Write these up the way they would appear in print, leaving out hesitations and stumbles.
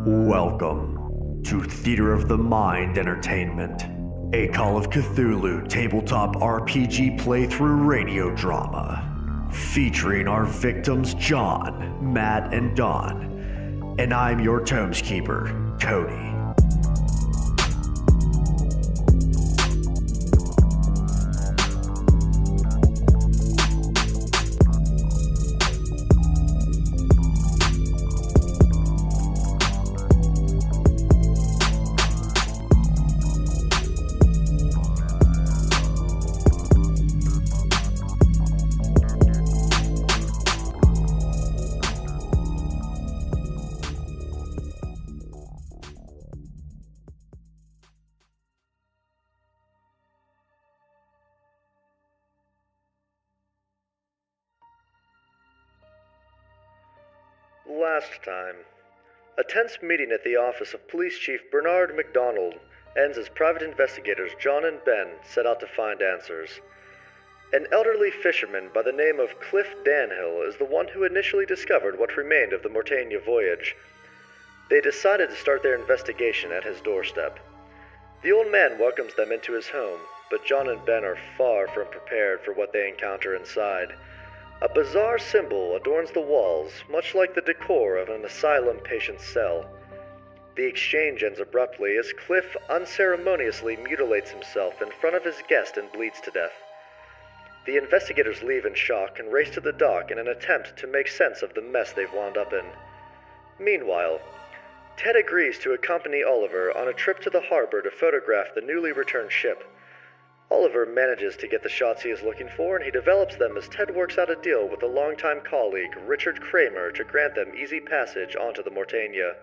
Welcome to Theater of the Mind Entertainment, a Call of Cthulhu tabletop RPG playthrough radio drama, featuring our victims John, Matt, and Don, and I'm your Tomeskeeper, Cody. Last time, a tense meeting at the office of Police Chief Bernard MacDonald ends as private investigators John and Ben set out to find answers. An elderly fisherman by the name of Cliff Danhill is the one who initially discovered what remained of the Mauritania voyage. They decided to start their investigation at his doorstep. The old man welcomes them into his home, but John and Ben are far from prepared for what they encounter inside. A bizarre symbol adorns the walls, much like the decor of an asylum patient's cell. The exchange ends abruptly as Cliff unceremoniously mutilates himself in front of his guest and bleeds to death. The investigators leave in shock and race to the dock in an attempt to make sense of the mess they've wound up in. Meanwhile, Ted agrees to accompany Oliver on a trip to the harbor to photograph the newly returned ship. Oliver manages to get the shots he is looking for, and he develops them as Ted works out a deal with a longtime colleague, Richard Kramer, to grant them easy passage onto the Mauritania.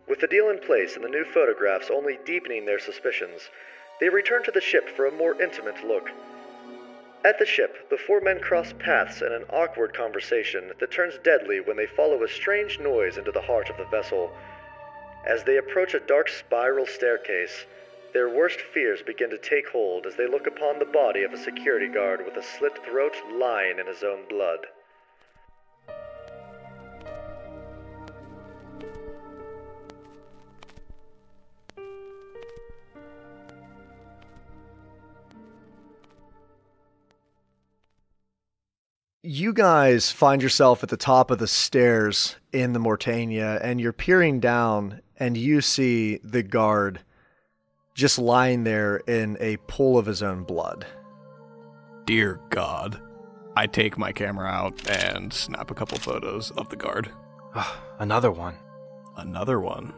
With the deal in place and the new photographs only deepening their suspicions, they return to the ship for a more intimate look. At the ship, the four men cross paths in an awkward conversation that turns deadly when they follow a strange noise into the heart of the vessel. As they approach a dark spiral staircase, their worst fears begin to take hold as they look upon the body of a security guard with a slit throat lying in his own blood. You guys find yourself at the top of the stairs in the Mauritania, and you're peering down, and you see the guard just lying there in a pool of his own blood. Dear God. I take my camera out and snap a couple photos of the guard. Another one. Another one?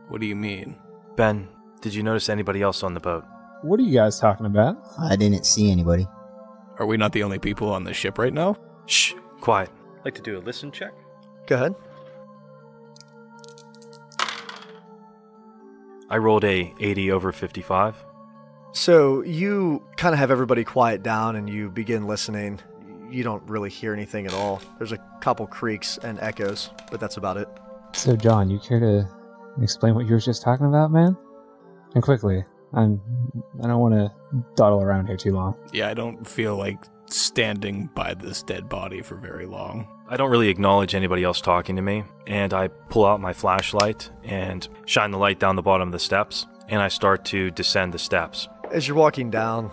What do you mean? Ben, did you notice anybody else on the boat? What are you guys talking about? I didn't see anybody. Are we not the only people on the ship right now? Shh, quiet. Like to do a listen check? Go ahead. I rolled a 80 over 55. So you kind of have everybody quiet down and you begin listening. You don't really hear anything at all. There's a couple creaks and echoes, but that's about it. So, John, you care to explain what you were just talking about, man? And quickly. I don't want to dawdle around here too long. Yeah, I don't feel like standing by this dead body for very long. I don't really acknowledge anybody else talking to me, and I pull out my flashlight and shine the light down the bottom of the steps, and I start to descend the steps. As you're walking down,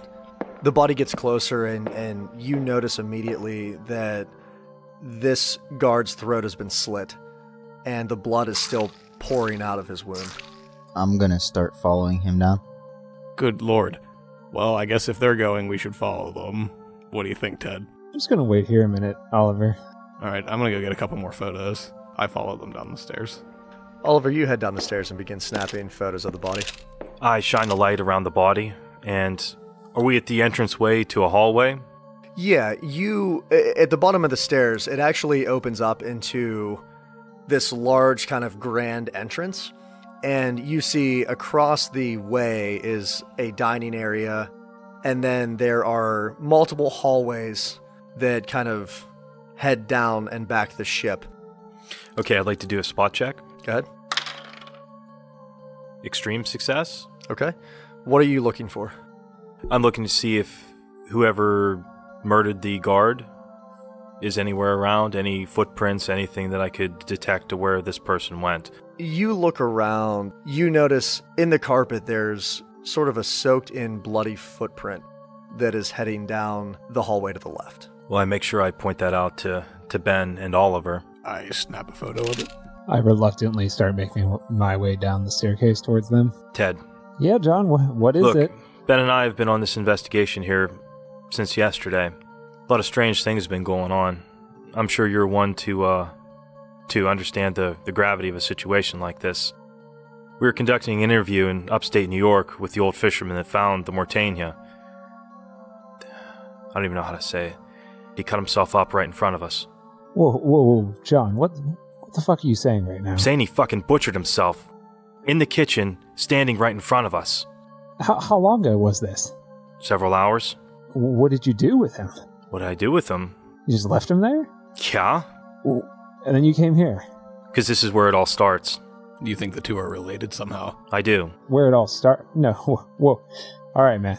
the body gets closer, and you notice immediately that this guard's throat has been slit, and the blood is still pouring out of his wound. I'm gonna start following him down. Good Lord. Well, I guess if they're going, we should follow them. What do you think, Ted? I'm just gonna wait here a minute, Oliver. Alright, I'm gonna go get a couple more photos. I follow them down the stairs. Oliver, you head down the stairs and begin snapping photos of the body. I shine the light around the body, and are we at the entranceway to a hallway? Yeah, at the bottom of the stairs, it actually opens up into this large kind of grand entrance. And you see across the way is a dining area, and then there are multiple hallways that kind of head down and back the ship. Okay, I'd like to do a spot check. Go ahead. Extreme success. Okay. What are you looking for? I'm looking to see if whoever murdered the guard is anywhere around, any footprints, anything that I could detect to where this person went. You look around, you notice in the carpet there's sort of a soaked in bloody footprint that is heading down the hallway to the left. Well, I make sure I point that out to Ben and Oliver. I snap a photo of it. I reluctantly start making my way down the staircase towards them. Ted. Yeah, John, what is Look, it? Ben and I have been on this investigation here since yesterday. A lot of strange things have been going on. I'm sure you're one to understand the gravity of a situation like this. We were conducting an interview in upstate New York with the old fisherman that found the Mauritania. I don't even know how to say it. He cut himself up right in front of us. Whoa, John, what the fuck are you saying right now? I'm saying he fucking butchered himself. In the kitchen, standing right in front of us. How long ago was this? Several hours. What did you do with him? What did I do with him? You just left him there? Yeah. And then you came here? Because this is where it all starts. Do you think the two are related somehow? I do. Where it all start? No, whoa. All right, man.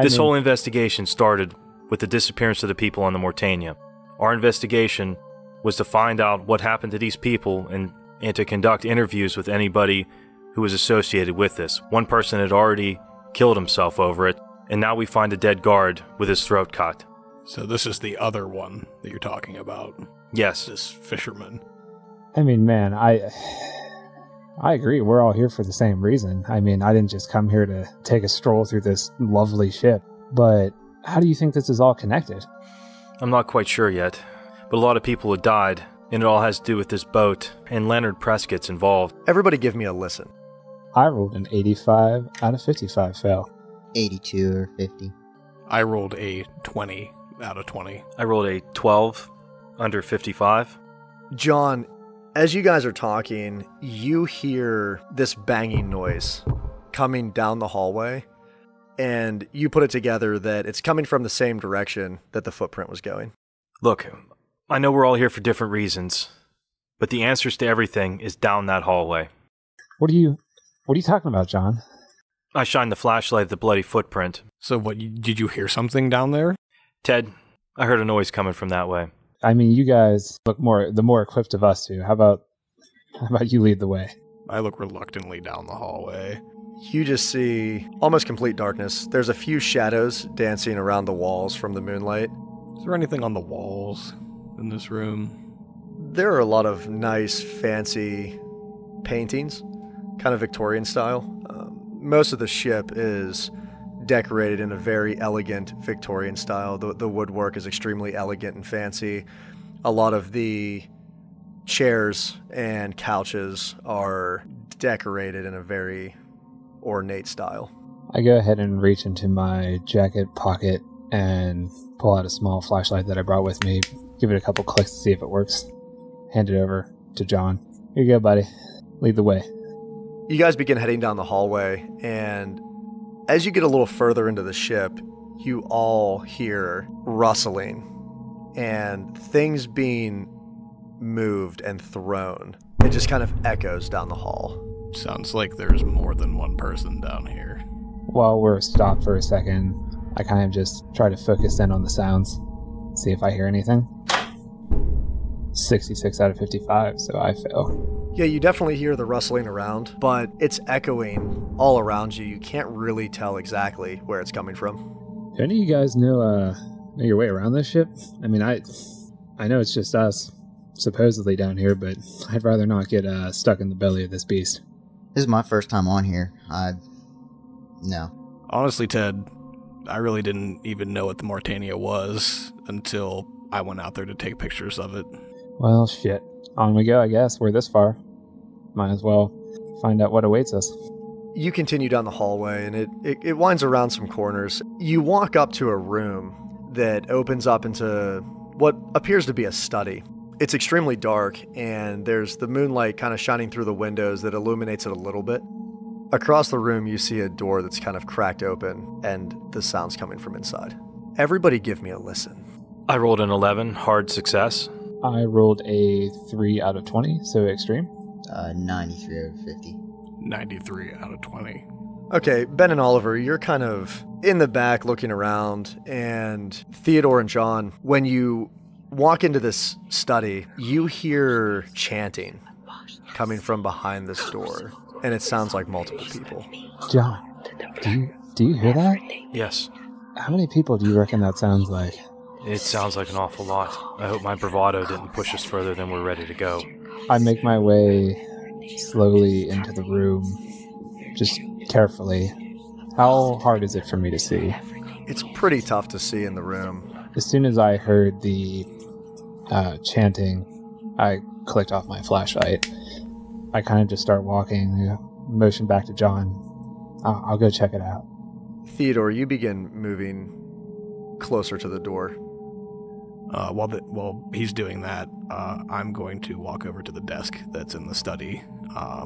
This whole investigation started with the disappearance of the people on the Mauritania. Our investigation was to find out what happened to these people and to conduct interviews with anybody who was associated with this. One person had already killed himself over it, and now we find a dead guard with his throat cut. So this is the other one that you're talking about? Yes. This fisherman. I mean, man, I agree. We're all here for the same reason. I mean, I didn't just come here to take a stroll through this lovely ship. But how do you think this is all connected? I'm not quite sure yet, but a lot of people have died, and it all has to do with this boat, and Leonard Prescott's involved. Everybody give me a listen. I rolled an 85 out of 55 fail. 82 or 50. I rolled a 20 out of 20. I rolled a 12 under 55. John, as you guys are talking, you hear this banging noise coming down the hallway, and you put it together that it's coming from the same direction that the footprint was going. Look, I know we're all here for different reasons, but the answers to everything is down that hallway. What are you talking about, John? I shined the flashlight at the bloody footprint. So what, did you hear something down there? Ted, I heard a noise coming from that way. I mean, you guys look the more equipped of us two. How about you lead the way? I look reluctantly down the hallway. You just see almost complete darkness. There's a few shadows dancing around the walls from the moonlight. Is there anything on the walls in this room? There are a lot of nice, fancy paintings, kind of Victorian style. Most of the ship is decorated in a very elegant Victorian style. The woodwork is extremely elegant and fancy. A lot of the chairs and couches are decorated in a very ornate style. I go ahead and reach into my jacket pocket and pull out a small flashlight that I brought with me, give it a couple clicks to see if it works, hand it over to John. Here you go, buddy. Lead the way. You guys begin heading down the hallway, and as you get a little further into the ship, you all hear rustling and things being moved and thrown. It just kind of echoes down the hall. Sounds like there's more than one person down here. While we're stopped for a second, I kind of just try to focus in on the sounds, see if I hear anything. 66 out of 55, so I fail. Yeah, you definitely hear the rustling around, but it's echoing all around you. You can't really tell exactly where it's coming from. Do any of you guys know your way around this ship? I mean, I know it's just us, supposedly down here, but I'd rather not get stuck in the belly of this beast. This is my first time on here. No. Honestly, Ted, I really didn't even know what the Mauritania was until I went out there to take pictures of it. Well, shit. On we go, I guess. We're this far. Might as well find out what awaits us. You continue down the hallway, and it winds around some corners. You walk up to a room that opens up into what appears to be a study. It's extremely dark, and there's the moonlight kind of shining through the windows that illuminates it a little bit. Across the room, you see a door that's kind of cracked open, and the sound's coming from inside. Everybody give me a listen. I rolled an 11, hard success. I rolled a 3 out of 20, so extreme. 93 out of 50. 93 out of 20. Okay, Ben and Oliver, you're kind of in the back looking around, and Theodore and John, when you walk into this study, you hear chanting coming from behind this door, and it sounds like multiple people. John, do you hear that? Yes. How many people do you reckon that sounds like? It sounds like an awful lot. I hope my bravado didn't push us further than we're ready to go. I make my way slowly into the room, just carefully. How hard is it for me to see? It's pretty tough to see in the room. As soon as I heard the chanting, I clicked off my flashlight. I kind of just start walking, motion back to John. I'll go check it out. Theodore, you begin moving closer to the door. While he's doing that, I'm going to walk over to the desk that's in the study,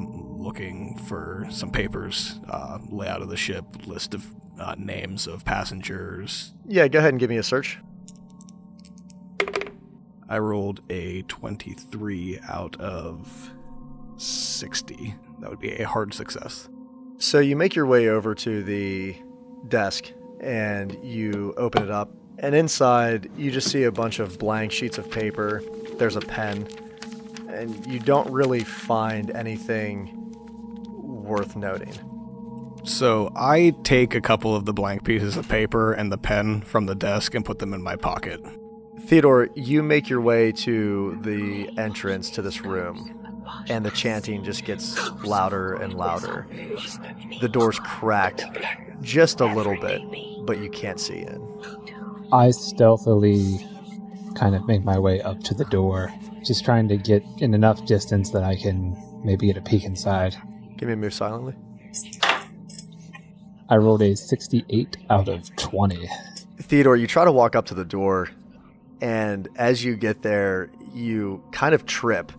looking for some papers, layout of the ship, list of names of passengers. Yeah, go ahead and give me a search. I rolled a 23 out of 60. That would be a hard success. So you make your way over to the desk, and you open it up. And inside, you just see a bunch of blank sheets of paper. There's a pen. And you don't really find anything worth noting. So I take a couple of the blank pieces of paper and the pen from the desk and put them in my pocket. Theodore, you make your way to the entrance to this room. And the chanting just gets louder and louder. The door's cracked just a little bit, but you can't see in. I stealthily kind of make my way up to the door, just trying to get in enough distance that I can maybe get a peek inside. Give me a move silently. I rolled a 68 out of 20. Theodore, you try to walk up to the door, and as you get there, you kind of trip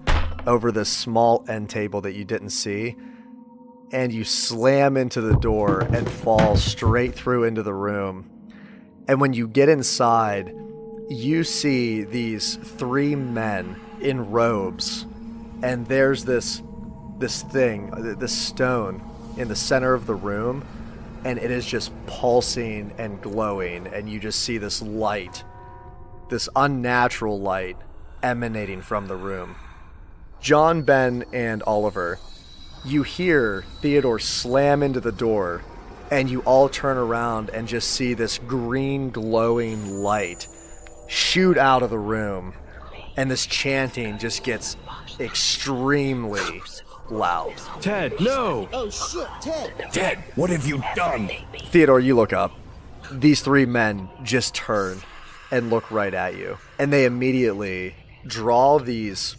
over this small end table that you didn't see, and you slam into the door and fall straight through into the room. And when you get inside, you see these 3 men in robes, and there's this stone in the center of the room, and it is just pulsing and glowing, and you just see this light, this unnatural light emanating from the room. John, Ben, and Oliver, you hear Theodore slam into the door, and you all turn around and just see this green glowing light shoot out of the room, and this chanting just gets extremely loud. Ted, no! Oh shit, Ted! Ted, what have you done? Theodore, you look up. These 3 men just turn and look right at you, and they immediately draw these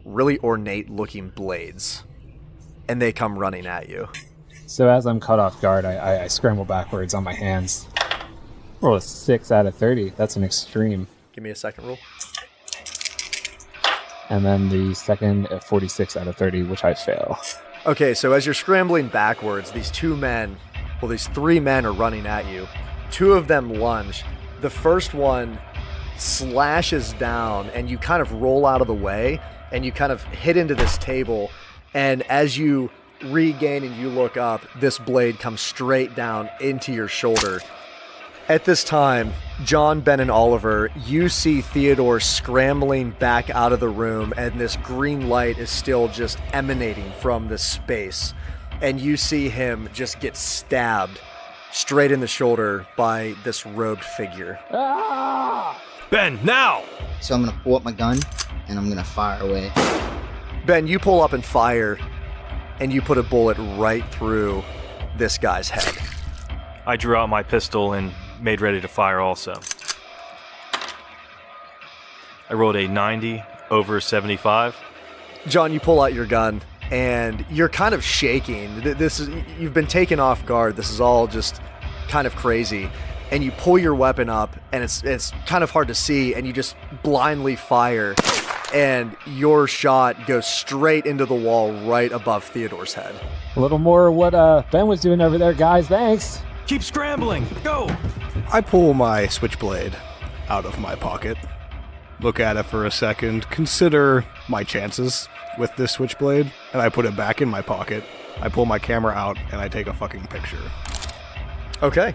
really ornate looking blades, and they come running at you. So as I'm caught off guard, I scramble backwards on my hands. Roll a 6 out of 30. That's an extreme. Give me a second roll. And then the second at 46 out of 30, which I fail. Okay, so as you're scrambling backwards, these 3 men are running at you. 2 of them lunge. The first one slashes down, and you kind of roll out of the way, and you kind of hit into this table, and as you regain and you look up, this blade comes straight down into your shoulder. At this time, John, Ben, and Oliver, you see Theodore scrambling back out of the room, and this green light is still just emanating from this space. And you see him just get stabbed straight in the shoulder by this robed figure. Ah! Ben, now! So I'm gonna pull up my gun and I'm gonna fire away. Ben, you pull up and fire, and you put a bullet right through this guy's head. I drew out my pistol and made ready to fire also. I rolled a 90 over 75. John, you pull out your gun, and you're kind of shaking. You've been taken off guard. This is all just kind of crazy. And you pull your weapon up, and it's kind of hard to see, and you just blindly fire, and your shot goes straight into the wall right above Theodore's head. A little more what Ben was doing over there, guys. Thanks. Keep scrambling! Go! I pull my switchblade out of my pocket, look at it for a second, consider my chances with this switchblade, and I put it back in my pocket. I pull my camera out, and I take a fucking picture. Okay.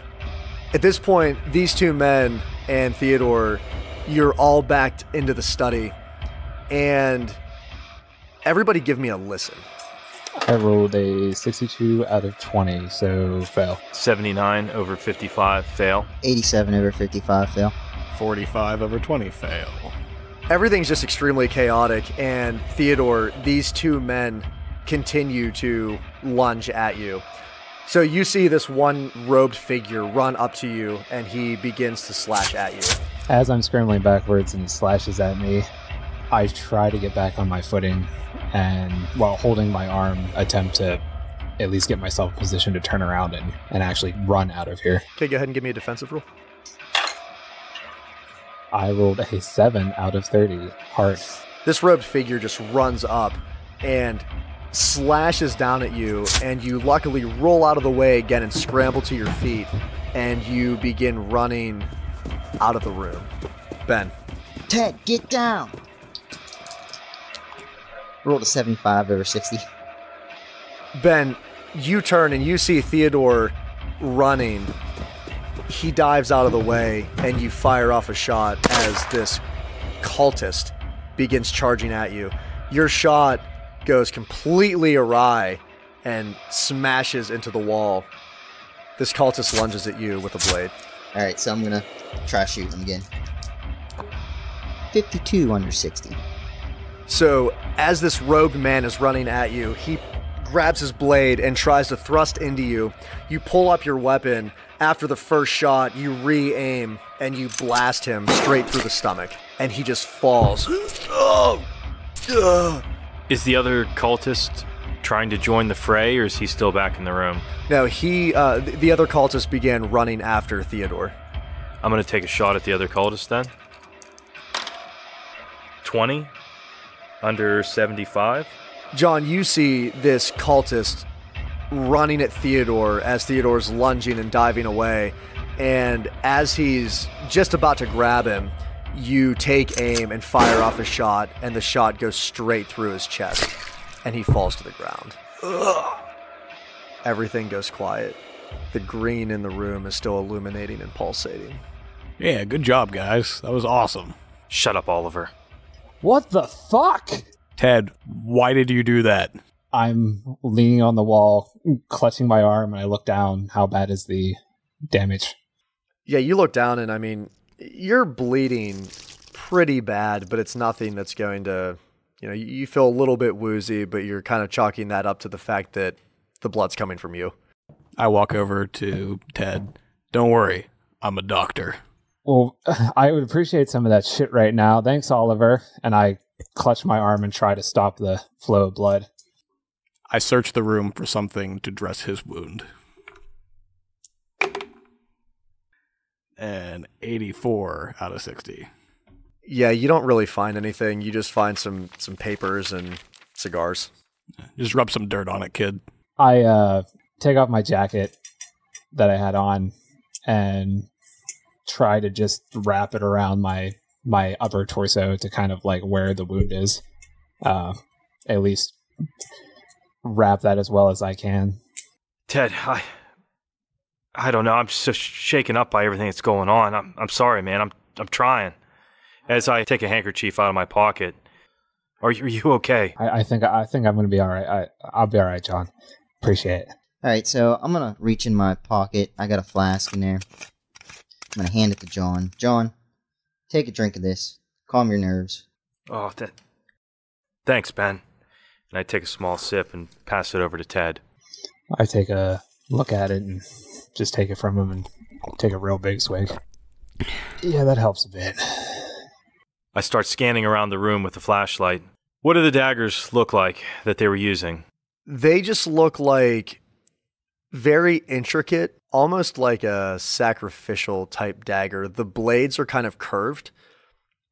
At this point, these 2 men and Theodore, you're all backed into the study, and Everybody give me a listen. I rolled a 62 out of 20, so fail. 79 over 55, fail. 87 over 55, fail. 45 over 20, fail. Everything's just extremely chaotic, and Theodore, these two men continue to lunge at you. So you see this one robed figure run up to you, and he begins to slash at you. As I'm scrambling backwards and he slashes at me, I try to get back on my footing, and while holding my arm, attempt to at least get myself in position to turn around and actually run out of here. Okay, go ahead and give me a defensive roll. I rolled a 7 out of 30. Hard. This robed figure just runs up and slashes down at you, and you luckily roll out of the way again and scramble to your feet, and you begin running out of the room. Ben. Ted, get down! Rolled a 75 over 60. Ben, you turn and you see Theodore running. He dives out of the way, and you fire off a shot as this cultist begins charging at you. Your shot goes completely awry and smashes into the wall. This cultist lunges at you with a blade. Alright, so I'm gonna try shooting him again. 52 under 60. So, as this robed man is running at you, he grabs his blade and tries to thrust into you. You pull up your weapon. After the first shot, you re-aim, and you blast him straight through the stomach. And he just falls. Is the other cultist trying to join the fray, or is he still back in the room? No, the other cultist began running after Theodore. I'm going to take a shot at the other cultist then. 20 under 75. John, you see this cultist running at Theodore as Theodore's lunging and diving away. And as he's just about to grab him, you take aim and fire off a shot, and the shot goes straight through his chest, and he falls to the ground. Ugh. Everything goes quiet. The green in the room is still illuminating and pulsating. Yeah, good job, guys. That was awesome. Shut up, Oliver. What the fuck? Ted, why did you do that? I'm leaning on the wall, clutching my arm, and I look down. How bad is the damage? Yeah, you look down, and I mean, you're bleeding pretty bad, but it's nothing that's going to, you feel a little bit woozy, but you're kind of chalking that up to the fact that the blood's coming from you. I walk over to Ted. Don't worry, I'm a doctor. Well, I would appreciate some of that shit right now. Thanks, Oliver. And I clutch my arm and try to stop the flow of blood. I search the room for something to dress his wound. And 84 out of 60. Yeah, you don't really find anything. You just find some papers and cigars. Just rub some dirt on it, kid. I take off my jacket that I had on and try to just wrap it around my upper torso to kind of like where the wound is. At least wrap that as well as I can. Ted, I don't know. I'm just shaken up by everything that's going on. I'm sorry, man. I'm trying. As I take a handkerchief out of my pocket. Are you okay? I think I'm going to be all right. I'll be all right, John. Appreciate it. All right, so I'm going to reach in my pocket. I got a flask in there. I'm going to hand it to John. John, take a drink of this. Calm your nerves. Oh, thanks, Ben. And I take a small sip and pass it over to Ted. I take a look at it and just take it from him and take a real big swig. Yeah, that helps a bit. I start scanning around the room with the flashlight. What do the daggers look like that they were using? They just look like very intricate, almost like a sacrificial type dagger. The blades are kind of curved,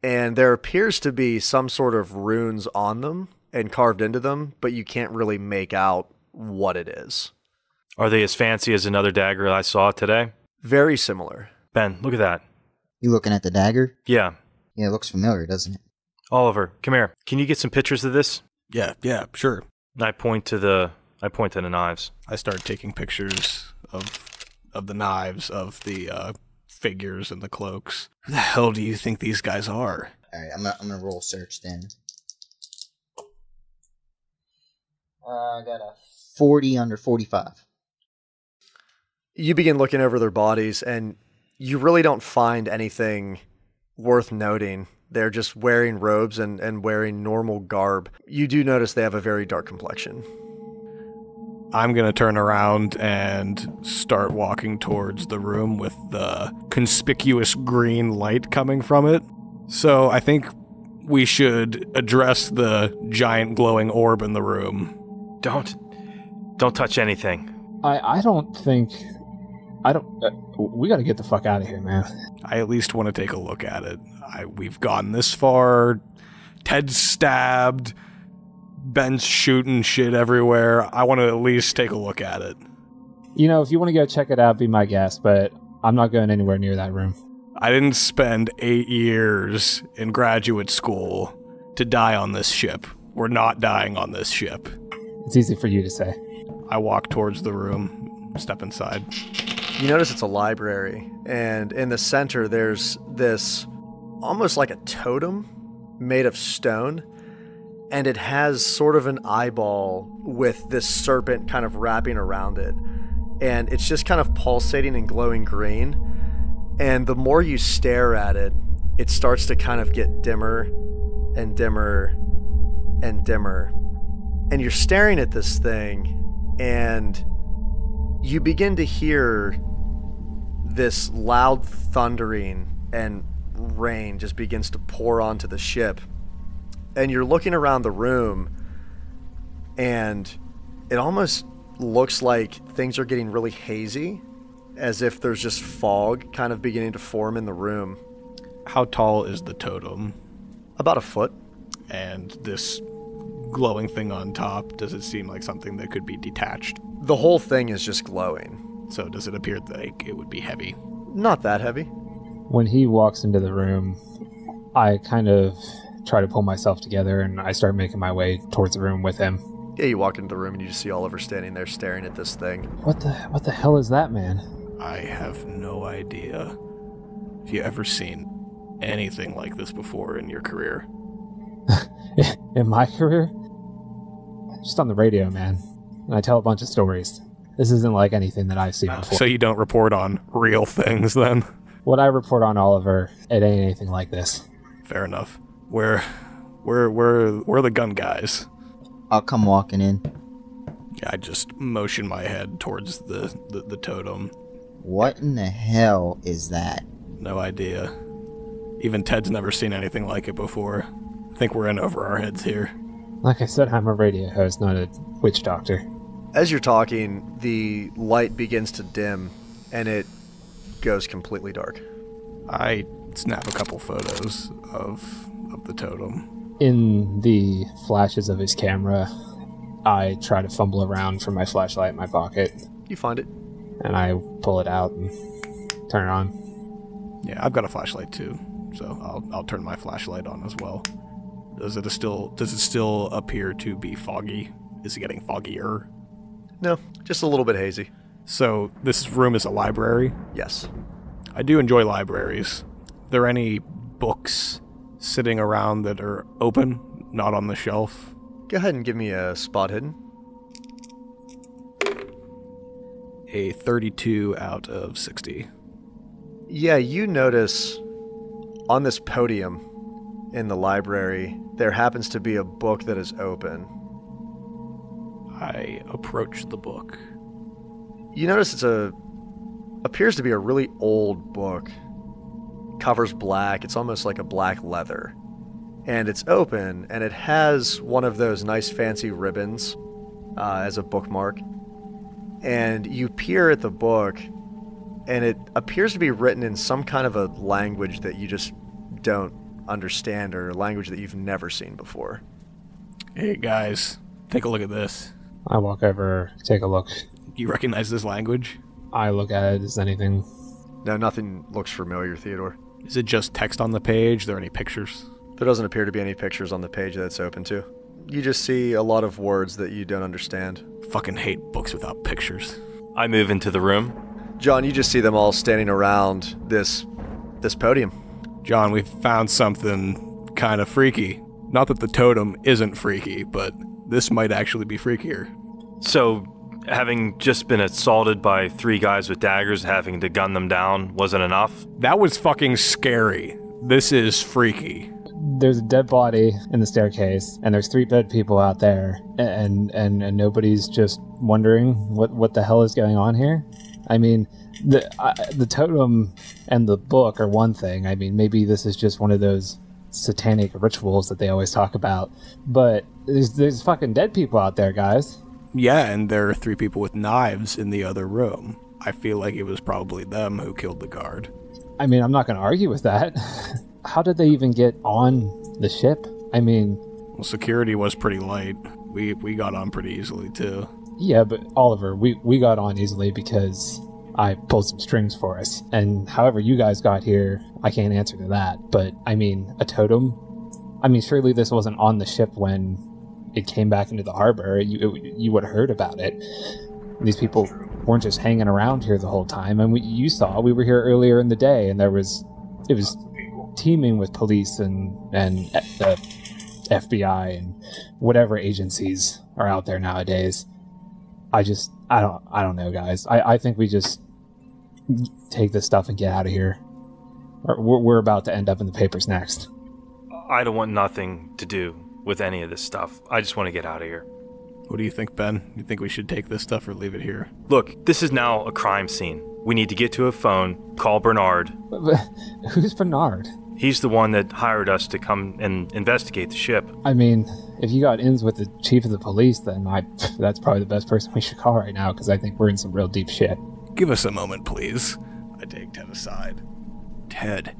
and there appears to be some sort of runes on them and carved into them, but you can't really make out what it is. Are they as fancy as another dagger I saw today? Very similar. Ben, look at that. You looking at the dagger? Yeah. Yeah, it looks familiar, doesn't it? Oliver, come here. Can you get some pictures of this? Yeah, sure. I point to the knives. I start taking pictures of the knives, of the figures and the cloaks. Who the hell do you think these guys are? All right, I'm gonna roll search then. I got a 40 under 45. You begin looking over their bodies, and you really don't find anything worth noting. They're just wearing robes and wearing normal garb. You do notice they have a very dark complexion. I'm going to turn around and start walking towards the room with the conspicuous green light coming from it. So I think we should address the giant glowing orb in the room. Don't touch anything. We gotta get the fuck out of here, man. I at least want to take a look at it. We've gotten this far. Ted's stabbed. Ben's shooting shit everywhere. I want to at least take a look at it. You know, if you want to go check it out, be my guest, but I'm not going anywhere near that room. I didn't spend 8 years in graduate school to die on this ship. We're not dying on this ship. It's easy for you to say. I walk towards the room, step inside. You notice it's a library, and in the center there's this almost like a totem made of stone, and it has sort of an eyeball with this serpent kind of wrapping around it, and it's just kind of pulsating and glowing green, and the more you stare at it, it starts to kind of get dimmer and dimmer and dimmer, and you're staring at this thing, and you begin to hear this loud thundering, and rain just begins to pour onto the ship. And you're looking around the room, and it almost looks like things are getting really hazy, as if there's just fog kind of beginning to form in the room. How tall is the totem? About a foot. And this glowing thing on top, does it seem like something that could be detached? The whole thing is just glowing. So does it appear like it would be heavy? Not that heavy. When he walks into the room, I kind of try to pull myself together, and I start making my way towards the room with him. Yeah, you walk into the room and you just see Oliver standing there staring at this thing. What the hell is that, man? I have no idea. Have you ever seen anything like this before in your career? In my career? Just on the radio, man. And I tell a bunch of stories. This isn't like anything that I've seen before. So you don't report on real things, then? What I report on, Oliver, it ain't anything like this. Fair enough. We're the gun guys. I'll come walking in. Yeah, I just motion my head towards the totem. What in the hell is that? No idea. Even Ted's never seen anything like it before. I think we're in over our heads here. Like I said, I'm a radio host, not a witch doctor. As you're talking, the light begins to dim, and it goes completely dark. I snap a couple photos of the totem. In the flashes of his camera, I try to fumble around for my flashlight in my pocket. You find it. And I pull it out and turn it on. Yeah, I've got a flashlight too, so I'll turn my flashlight on as well. Does it still appear to be foggy? Is it getting foggier? No, just a little bit hazy. So this room is a library? Yes. I do enjoy libraries. Are there any books sitting around that are open, not on the shelf? Go ahead and give me a spot hidden. A 32 out of 60. Yeah, you notice on this podium in the library, there happens to be a book that is open. I approach the book. You notice appears to be a really old book. Cover's black, it's almost like a black leather. And it's open, and it has one of those nice fancy ribbons as a bookmark. And you peer at the book, and it appears to be written in some kind of a language that you just don't understand, or a language that you've never seen before. Hey guys, take a look at this. I walk over, take a look. You recognize this language? I look at it as anything. No, nothing looks familiar, Theodore. Is it just text on the page? Are there any pictures? There doesn't appear to be any pictures on the page that it's open to. You just see a lot of words that you don't understand. Fucking hate books without pictures. I move into the room. John, you just see them all standing around this podium. John, we've found something kind of freaky. Not that the totem isn't freaky, but this might actually be freakier. So, having just been assaulted by 3 guys with daggers, having to gun them down wasn't enough? That was fucking scary. This is freaky. There's a dead body in the staircase, and there's 3 dead people out there, and nobody's just wondering what the hell is going on here. I mean, the totem and the book are one thing. I mean, maybe this is just one of those satanic rituals that they always talk about. But there's fucking dead people out there, guys. Yeah, and there are 3 people with knives in the other room. I feel like it was probably them who killed the guard. I mean, I'm not going to argue with that. How did they even get on the ship? I mean... Well, security was pretty light. We got on pretty easily, too. Yeah, but Oliver, we got on easily because I pulled some strings for us. And however you guys got here, I can't answer to that. But, I mean, a totem? I mean, surely this wasn't on the ship when it came back into the harbor. You would have heard about it. These people weren't just hanging around here the whole time. And you saw, we were here earlier in the day, and it was teeming with police and the FBI and whatever agencies are out there nowadays. I don't know, guys. I think we just take this stuff and get out of here. We're about to end up in the papers next. I don't want nothing to do with any of this stuff. I just want to get out of here. What do you think, Ben? You think we should take this stuff or leave it here? Look, this is now a crime scene. We need to get to a phone, call Bernard. But who's Bernard? He's the one that hired us to come and investigate the ship. I mean, if you got ins with the chief of the police, then that's probably the best person we should call right now, because I think we're in some real deep shit. Give us a moment, please. I take Ted aside. Ted,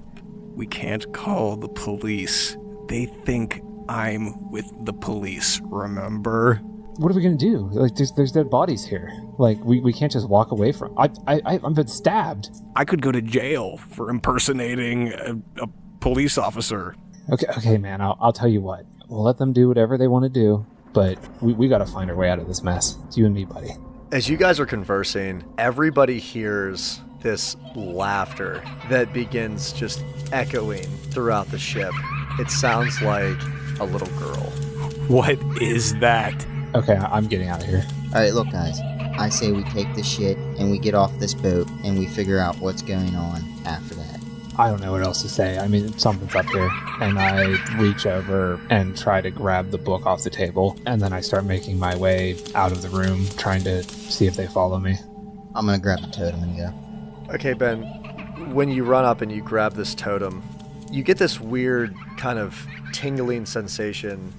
we can't call the police. They think I'm with the police, remember? What are we gonna do? Like, there's dead bodies here. Like, we can't just walk away from... I've been stabbed. I could go to jail for impersonating a police officer. Okay, man, I'll tell you what. We'll let them do whatever they want to do, but we gotta find our way out of this mess. It's you and me, buddy. As you guys are conversing, everybody hears this laughter that begins just echoing throughout the ship. It sounds like a little girl. What is that? Okay, I'm getting out of here. Alright, look guys, I say we take this shit and we get off this boat and we figure out what's going on after that. I don't know what else to say. I mean, something's up here. And I reach over and try to grab the book off the table, and then I start making my way out of the room, trying to see if they follow me. I'm gonna grab the totem and go. Okay, Ben, when you run up and you grab this totem, you get this weird kind of tingling sensation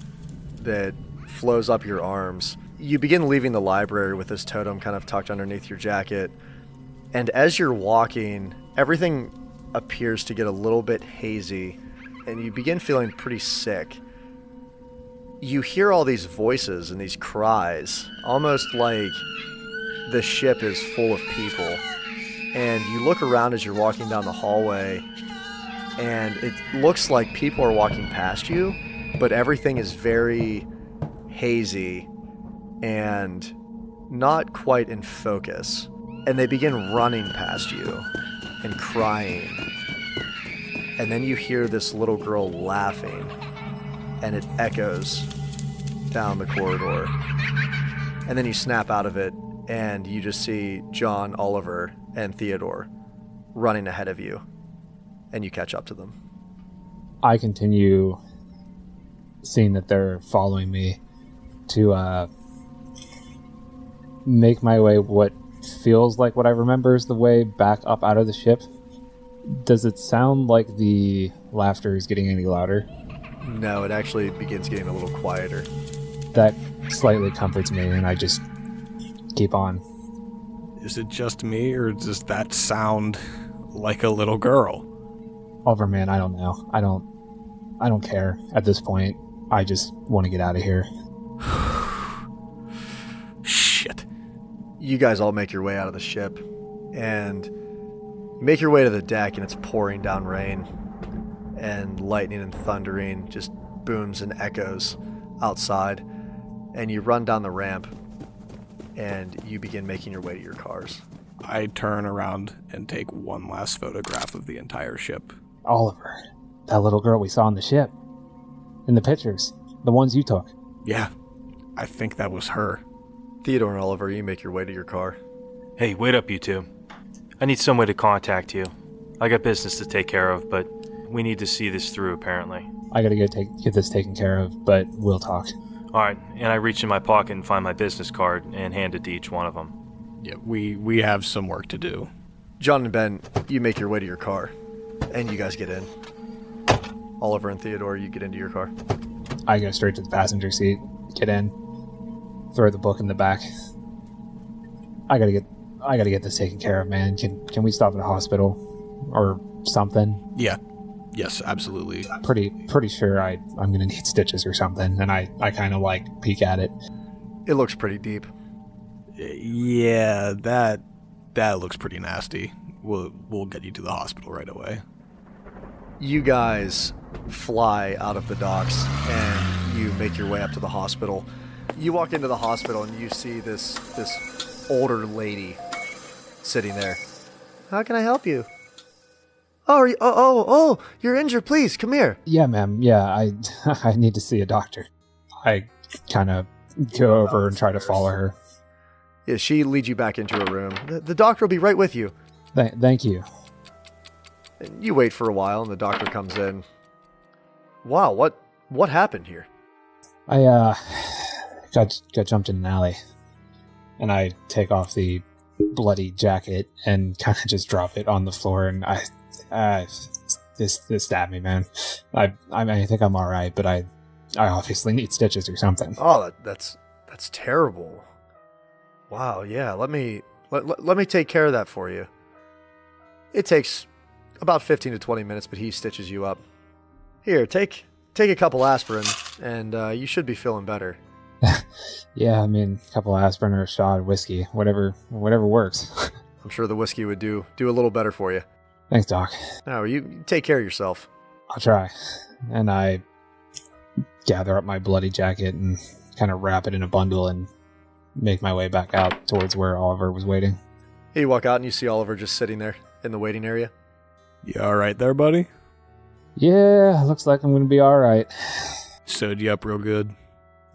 that flows up your arms. You begin leaving the library with this totem kind of tucked underneath your jacket, and as you're walking, everything appears to get a little bit hazy, and you begin feeling pretty sick. You hear all these voices and these cries, almost like the ship is full of people. And you look around as you're walking down the hallway, and it looks like people are walking past you, but everything is very hazy and not quite in focus. And they begin running past you and crying. And then you hear this little girl laughing, and it echoes down the corridor. And then you snap out of it, and you just see John, Oliver, and Theodore running ahead of you, and you catch up to them. I continue seeing that they're following me to make my way what feels like what I remember is the way back up out of the ship. Does it sound like the laughter is getting any louder? No, it actually begins getting a little quieter. That slightly comforts me, and I just keep on. Is it just me, or does that sound like a little girl? Oliver, man, I don't know. I don't care at this point. I just want to get out of here. Shit. You guys all make your way out of the ship, and make your way to the deck, and it's pouring down rain, and lightning and thundering just booms and echoes outside, and you run down the ramp, and you begin making your way to your cars. I turn around and take one last photograph of the entire ship. Oliver, that little girl we saw on the ship. In the pictures. The ones you took. Yeah. I think that was her. Theodore and Oliver, you make your way to your car. Hey, wait up, you two. I need some way to contact you. I got business to take care of, but we need to see this through, apparently. I gotta get this taken care of, but we'll talk. Alright, and I reach in my pocket and find my business card and hand it to each one of them. Yeah, we have some work to do. John and Ben, you make your way to your car, and you guys get in. Oliver and Theodore, you get into your car. I go straight to the passenger seat, get in, throw the book in the back. I gotta get this taken care of, man. Can we stop at a hospital or something? Yeah. Yes, absolutely. Pretty sure I'm gonna need stitches or something, and I kind of like peek at it. It looks pretty deep. Yeah, that looks pretty nasty. We'll get you to the hospital right away. You guys fly out of the docks and you make your way up to the hospital. You walk into the hospital and you see this older lady sitting there. How can I help you? Oh, you're injured. Please, come here. Yeah, ma'am. Yeah, I need to see a doctor. I kind of go over and try to follow her. Yeah, she leads you back into a room. The doctor will be right with you. Thank you. And you wait for a while, and the doctor comes in. Wow, what happened here? I got jumped in an alley, and I take off the bloody jacket and kind of just drop it on the floor, and this stabbed me, man. I think I'm all right, but I obviously need stitches or something. Oh, that's terrible. Wow, yeah. Let me take care of that for you. It takes about 15 to 20 minutes, but he stitches you up. Here, take a couple aspirin, and you should be feeling better. Yeah, I mean, a couple aspirin or a shot of whiskey, whatever works. I'm sure the whiskey would do a little better for you. Thanks, Doc. Now, you take care of yourself. I'll try. And I gather up my bloody jacket and kind of wrap it in a bundle and make my way back out towards where Oliver was waiting. You walk out and you see Oliver just sitting there in the waiting area. You alright there, buddy? Yeah, looks like I'm going to be alright. Sewed you up real good?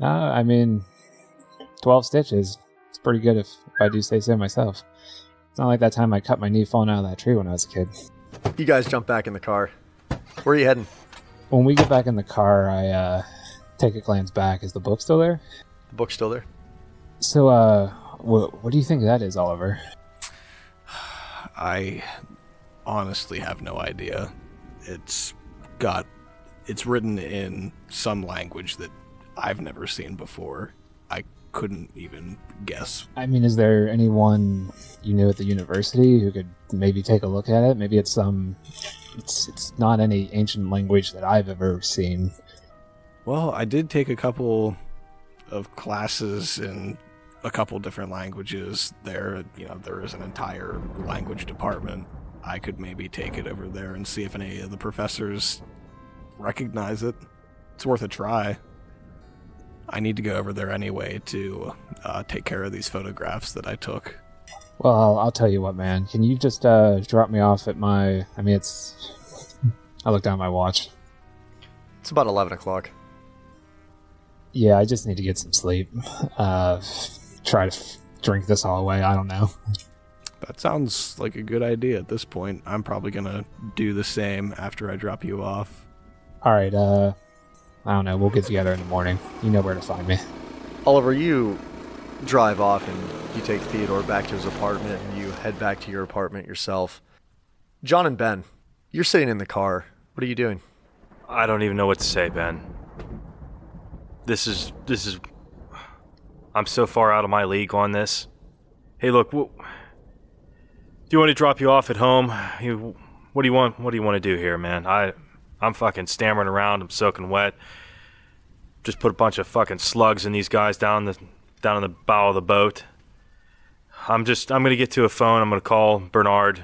I mean, 12 stitches. It's pretty good if I do say so myself. It's not like that time I cut my knee falling out of that tree when I was a kid. You guys jump back in the car. Where are you heading? When we get back in the car, I take a glance back. Is the book still there? The book's still there. So, what do you think that is, Oliver? I honestly have no idea. It's written in some language that I've never seen before. I couldn't even guess. I mean, is there anyone you knew at the university who could maybe take a look at it? Maybe it's not any ancient language that I've ever seen. Well, I did take a couple of classes in a couple different languages there. There is an entire language department. I could maybe take it over there and see if any of the professors recognize it. It's worth a try. I need to go over there anyway to take care of these photographs that I took. Well, I'll tell you what, man. Can you just drop me off at my... I look down at my watch. It's about 11 o'clock. Yeah, I just need to get some sleep. Try to drink this all away. I don't know. That sounds like a good idea at this point. I'm probably going to do the same after I drop you off. All right, I don't know. We'll get together in the morning. You know where to find me. Oliver, you drive off and you take Theodore back to his apartment and you head back to your apartment yourself. John and Ben, you're sitting in the car. What are you doing? I don't even know what to say, Ben. This is... I'm so far out of my league on this. Hey, look, do you want to drop you off at home? What do you want to do here, man? I'm fucking stammering around. I'm soaking wet. Just put a bunch of fucking slugs in these guys down in the bow of the boat. I'm gonna get to a phone. I'm gonna call Bernard,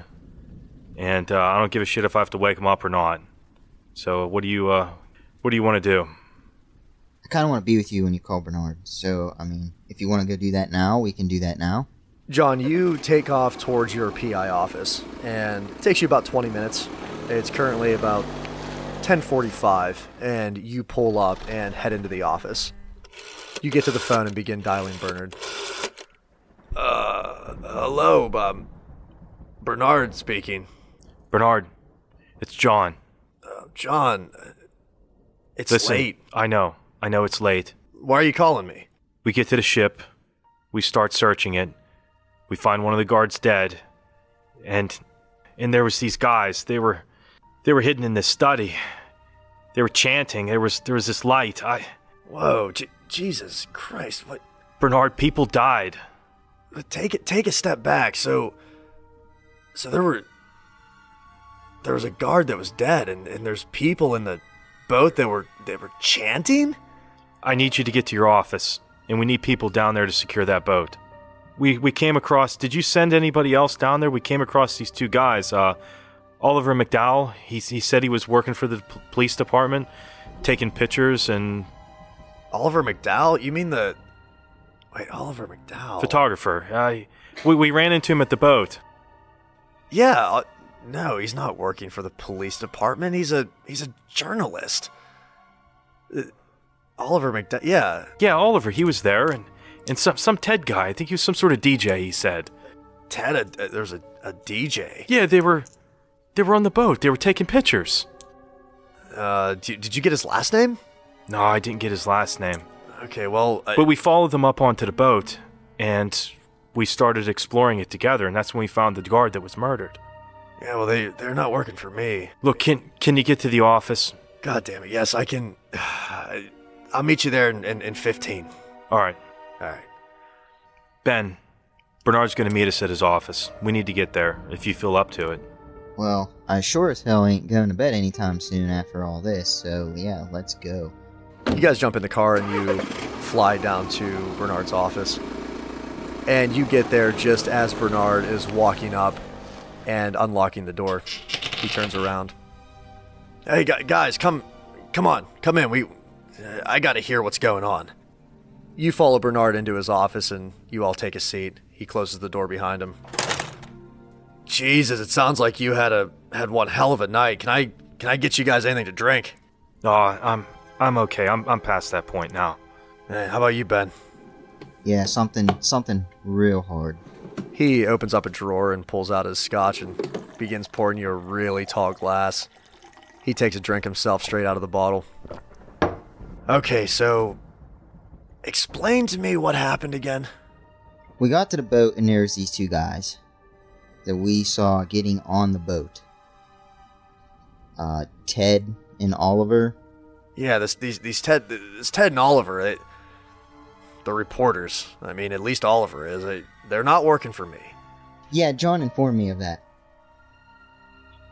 and I don't give a shit if I have to wake him up or not. So what do you want to do? I kind of want to be with you when you call Bernard. So, if you want to go do that now, we can do that now. John, you take off towards your PI office, and it takes you about 20 minutes. It's currently about 10:45, and you pull up and head into the office. You get to the phone and begin dialing Bernard. Hello, Bernard speaking. Bernard, it's John. John, it's Listen, late. I know it's late. Why are you calling me? We get to the ship, we start searching it, we find one of the guards dead, and there was these guys. They were hidden in this study. They were chanting. There was this light. Whoa, Jesus Christ! What? Bernard, people died. Take a step back. So there was a guard that was dead, and there's people in the boat that were chanting. I need you to get to your office, and we need people down there to secure that boat. We came across. Did you send anybody else down there? We came across these two guys. Oliver McDowell. He said he was working for the police department, taking pictures and. Oliver McDowell? You mean the? Wait, Oliver McDowell. Photographer. We ran into him at the boat. Yeah. No, he's not working for the police department. He's a journalist. Oliver McDowell. Yeah. Yeah, Oliver. He was there, and some Ted guy. I think he was some sort of DJ. He said. Ted. There's a DJ. Yeah, they were on the boat. They were taking pictures. Did you get his last name? No, I didn't get his last name. Okay, well... But we followed them up onto the boat, and we started exploring it together, and that's when we found the guard that was murdered. Yeah, well, they're not working for me. Look, can you get to the office? God damn it, yes, I can... I'll meet you there in 15. All right. All right. Ben, Bernard's going to meet us at his office. We need to get there, if you feel up to it. Well, I sure as hell ain't going to bed anytime soon after all this, so yeah, let's go. You guys jump in the car and you fly down to Bernard's office. And you get there just as Bernard is walking up and unlocking the door. He turns around. Hey, guys, come on, come in. I gotta hear what's going on. You follow Bernard into his office and you all take a seat. He closes the door behind him. Jesus, it sounds like you had one hell of a night. Can I get you guys anything to drink? Oh, I'm okay. I'm past that point now. Hey, how about you, Ben? Yeah, something real hard. He opens up a drawer and pulls out his scotch and begins pouring you a really tall glass. He takes a drink himself straight out of the bottle. Okay, so explain to me what happened again. We got to the boat and there's these two guys that we saw getting on the boat. Ted and Oliver. Yeah, this Ted and Oliver, the reporters. I mean, at least Oliver is. They're not working for me. Yeah, John informed me of that.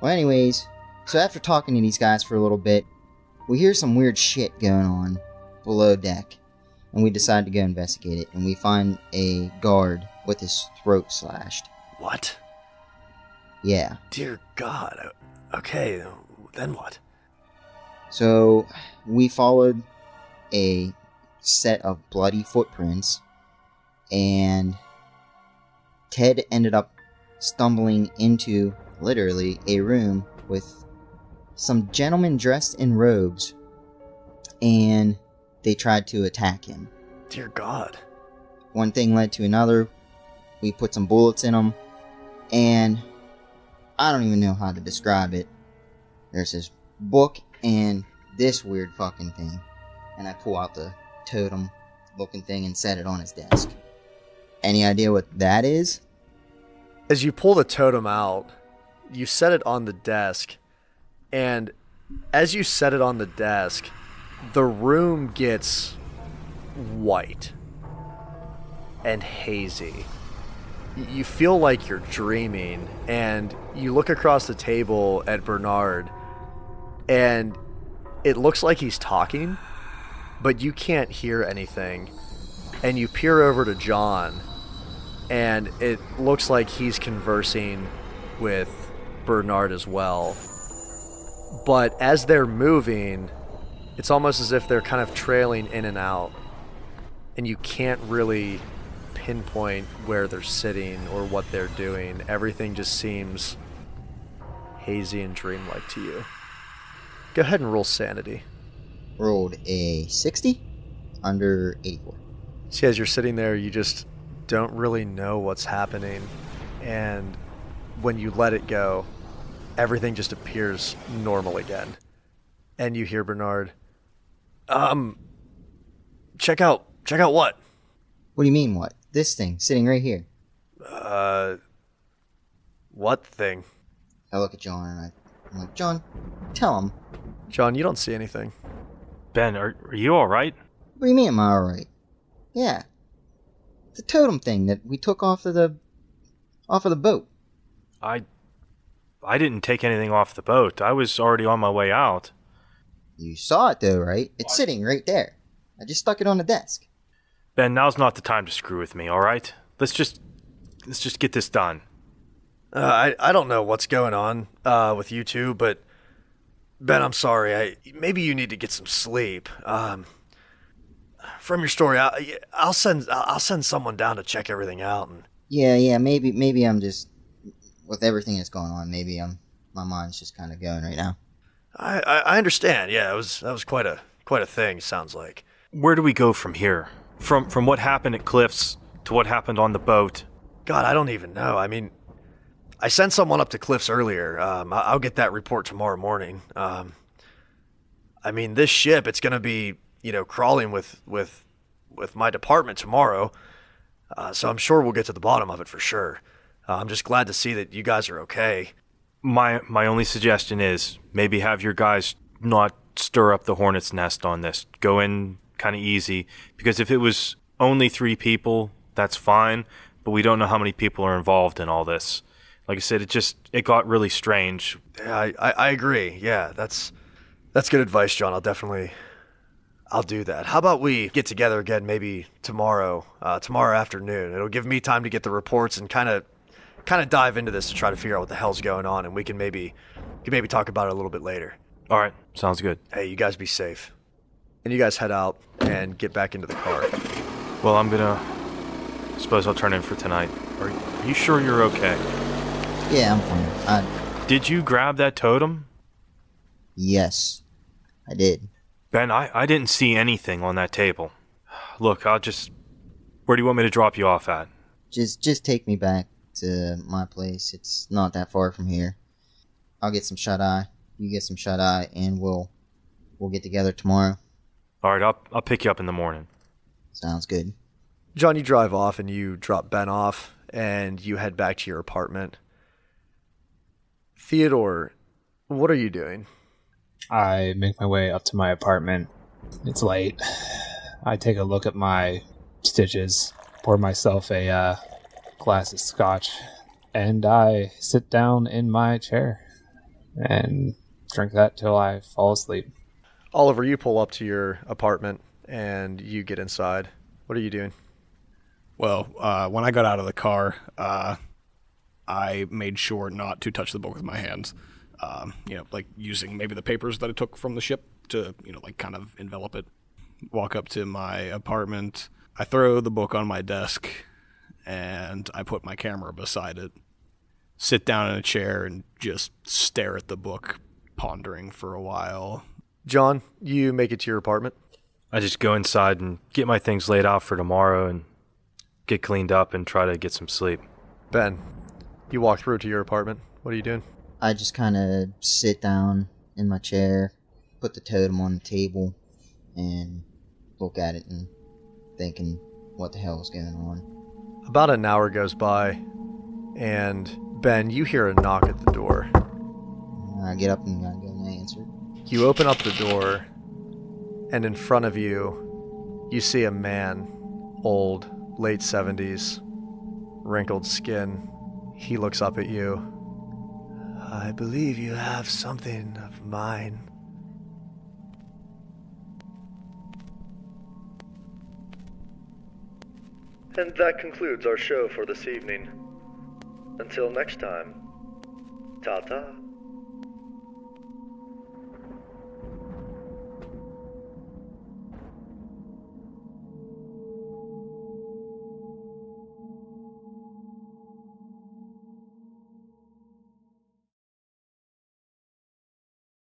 Well, anyways, so after talking to these guys for a little bit, we hear some weird shit going on below deck, and we decide to go investigate it, and we find a guard with his throat slashed. What? Yeah. Dear God. Okay, then what? So, we followed a set of bloody footprints, and Ted ended up stumbling into, literally, a room with some gentlemen dressed in robes, and they tried to attack him. Dear God. One thing led to another. We put some bullets in them, and I don't even know how to describe it. There's this book and this weird fucking thing. And I pull out the totem looking thing and set it on his desk. Any idea what that is? As you pull the totem out, you set it on the desk. And as you set it on the desk, the room gets white and hazy. You feel like you're dreaming, and you look across the table at Bernard, and it looks like he's talking, but you can't hear anything. And you peer over to John, and it looks like he's conversing with Bernard as well. But as they're moving, it's almost as if they're kind of trailing in and out, and you can't really pinpoint where they're sitting or what they're doing. Everything just seems hazy and dreamlike to you. Go ahead and roll sanity. Rolled a 60. under 84. See, as you're sitting there, you just don't really know what's happening. And when you let it go, everything just appears normal again. And you hear Bernard, check out what? What do you mean, what? This thing, sitting right here. What thing? I look at John and I'm like, John, tell him. John, you don't see anything. Ben, are you alright? What do you mean, am I alright? Yeah. The totem thing that we took off of the boat. I didn't take anything off the boat. I was already on my way out. You saw it though, right? It's sitting right there. I just stuck it on the desk. Ben, now's not the time to screw with me, alright? Let's just get this done. I don't know what's going on with you two, but Ben, I'm sorry. Maybe you need to get some sleep. From your story, I'll send someone down to check everything out. And Yeah. Maybe I'm just, with everything that's going on. Maybe my mind's just kind of going right now. I understand. Yeah, that was quite a thing. Sounds like. Where do we go from here? From what happened at Cliff's to what happened on the boat? God, I don't even know. I mean, I sent someone up to Cliff's earlier. I'll get that report tomorrow morning. I mean, this ship, it's going to be, crawling with my department tomorrow. So I'm sure we'll get to the bottom of it for sure. I'm just glad to see that you guys are okay. My only suggestion is maybe have your guys not stir up the hornet's nest on this. Go in kind of easy, because if it was only 3 people, that's fine, but we don't know how many people are involved in all this. Like I said, it got really strange. Yeah, I agree. Yeah, that's good advice, John. I'll do that. How about we get together again maybe tomorrow afternoon? It'll give me time to get the reports and kind of dive into this to try to figure out what the hell's going on, and we can maybe talk about it a little bit later. All right, sounds good. Hey, you guys be safe. And you guys head out and get back into the car. Well, suppose I'll turn in for tonight. Are you sure you're okay? Yeah, I'm fine. Did you grab that totem? Yes, I did. Ben, I didn't see anything on that table. Look, where do you want me to drop you off at? Just take me back to my place. It's not that far from here. I'll get some shut-eye. You get some shut-eye, and we'll get together tomorrow. All right, I'll pick you up in the morning. Sounds good. John, you drive off and you drop Ben off, and you head back to your apartment. Theodore, what are you doing? I make my way up to my apartment. It's late. I take a look at my stitches, pour myself a glass of scotch, and I sit down in my chair and drink that till I fall asleep. Oliver, you pull up to your apartment and you get inside. What are you doing? Well, when I got out of the car, I made sure not to touch the book with my hands. Like using maybe the papers that I took from the ship to, kind of envelop it. Walk up to my apartment. I throw the book on my desk, and I put my camera beside it. Sit down in a chair and just stare at the book, pondering for a while. John, you make it to your apartment? I just go inside and get my things laid out for tomorrow and get cleaned up and try to get some sleep. Ben, you walk through to your apartment. What are you doing? I just kind of sit down in my chair, put the totem on the table, and look at it and thinking, what the hell is going on? About an hour goes by, and Ben, you hear a knock at the door. I get up and I go and I answer. You open up the door, and in front of you, you see a man, old, late 70s, wrinkled skin. He looks up at you. I believe you have something of mine. And that concludes our show for this evening. Until next time, ta-ta.